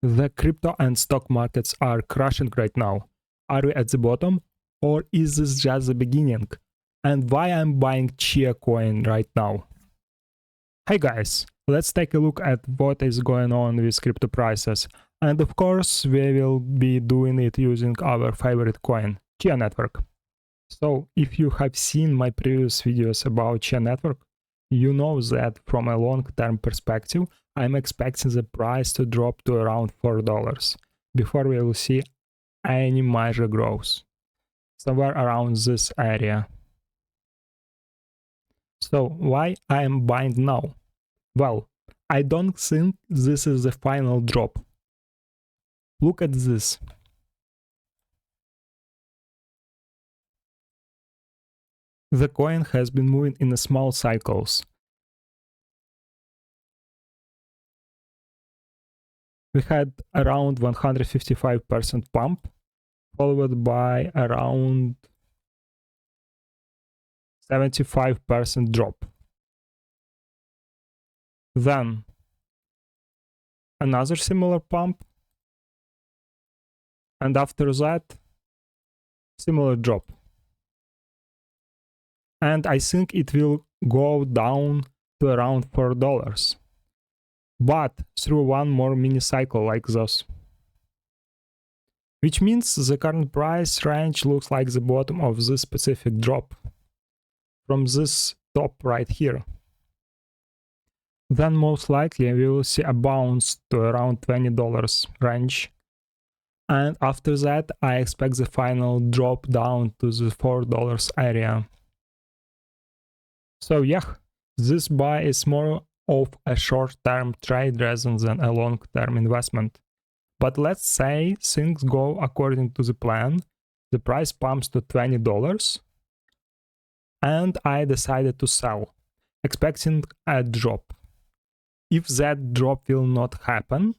The crypto and stock markets are crashing right now. Are we at the bottom, or is this just the beginning? And why I'm buying Chia coin right now? Hey guys, let's take a look at what is going on with crypto prices. And of course, we will be doing it using our favorite coin, Chia Network. So, if you have seen my previous videos about Chia Network, you know that from a long-term perspective, I'm expecting the price to drop to around $4 before we will see any major growth, somewhere around this area. So why I am buying now? Well, I don't think this is the final drop. Look at this. The coin has been moving in small cycles. We had around 155% pump, followed by around 75% drop. Then another similar pump, and after that, similar drop. And I think it will go down to around $4. But through one more mini cycle like this. Which means the current price range looks like the bottom of this specific drop. From this top right here. Then most likely we will see a bounce to around $20 range. And after that I expect the final drop down to the $4 area. So yeah, this buy is more of a short-term trade rather than a long-term investment. But let's say things go according to the plan, the price pumps to $20, and I decided to sell, expecting a drop. If that drop will not happen,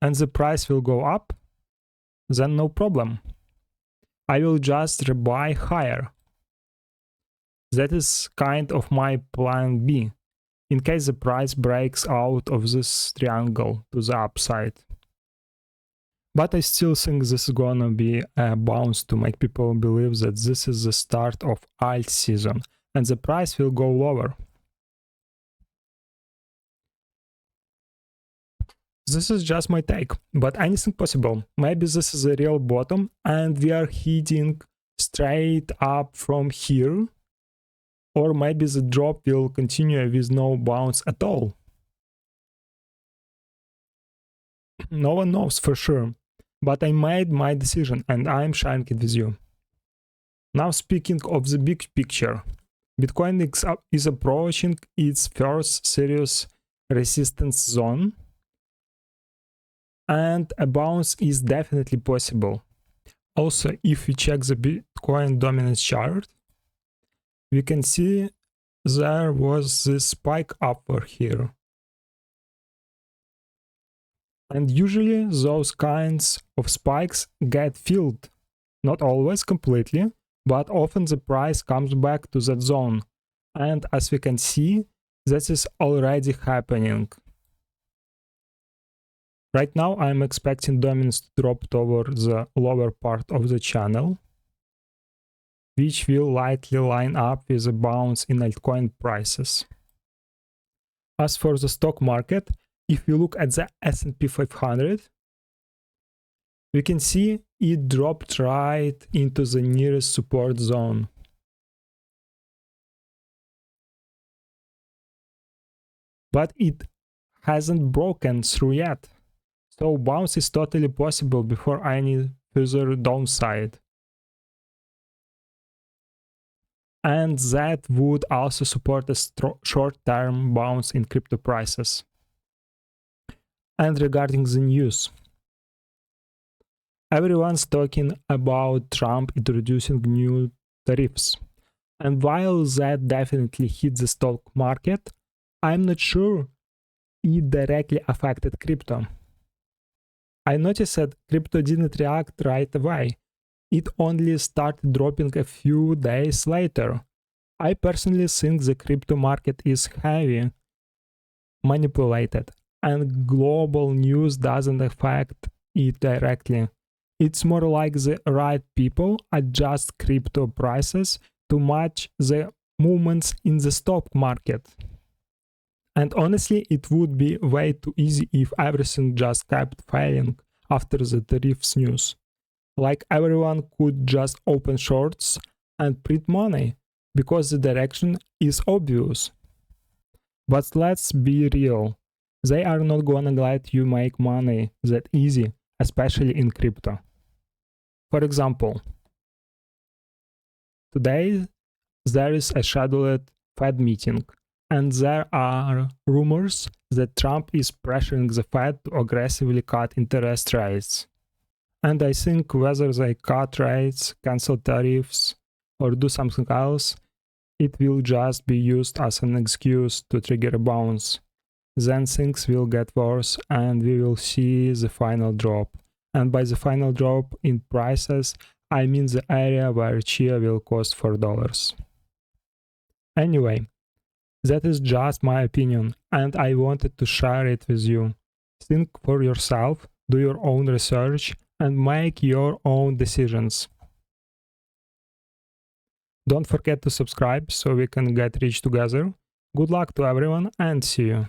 and the price will go up, then no problem. I will just rebuy higher. That is kind of my plan B, in case the price breaks out of this triangle to the upside. But I still think this is gonna be a bounce to make people believe that this is the start of alt season, and the price will go lower. This is just my take, but anything possible. Maybe this is a real bottom and we are heading straight up from here. Or maybe the drop will continue with no bounce at all. No one knows for sure, but I made my decision and I'm sharing it with you. Now speaking of the big picture, Bitcoin is approaching its first serious resistance zone. And a bounce is definitely possible. Also, if we check the Bitcoin dominance chart, we can see there was this spike upward here. And usually those kinds of spikes get filled. Not always completely, but often the price comes back to that zone. And as we can see, that is already happening. Right now I'm expecting dominance to drop toward the lower part of the channel, which will likely line up with a bounce in altcoin prices. As for the stock market, if you look at the S&P 500, we can see it dropped right into the nearest support zone. But it hasn't broken through yet. So bounce is totally possible before any further downside. And that would also support a short-term bounce in crypto prices. And regarding the news, everyone's talking about Trump introducing new tariffs. And while that definitely hit the stock market, I'm not sure it directly affected crypto. I noticed that crypto didn't react right away. It only started dropping a few days later. I personally think the crypto market is heavy manipulated, and global news doesn't affect it directly. It's more like the right people adjust crypto prices to match the movements in the stock market. And honestly, it would be way too easy if everything just kept failing after the tariffs news. Like everyone could just open shorts and print money because the direction is obvious. But let's be real. They are not gonna let you make money that easy, especially in crypto. For example, today there is a scheduled Fed meeting, and there are rumors that Trump is pressuring the Fed to aggressively cut interest rates. And I think whether they cut rates, cancel tariffs, or do something else, it will just be used as an excuse to trigger a bounce. Then things will get worse and we will see the final drop. And by the final drop in prices, I mean the area where Chia will cost $4. Anyway, that is just my opinion and I wanted to share it with you. Think for yourself, do your own research, and make your own decisions. Don't forget to subscribe so we can get rich together. Good luck to everyone and see you.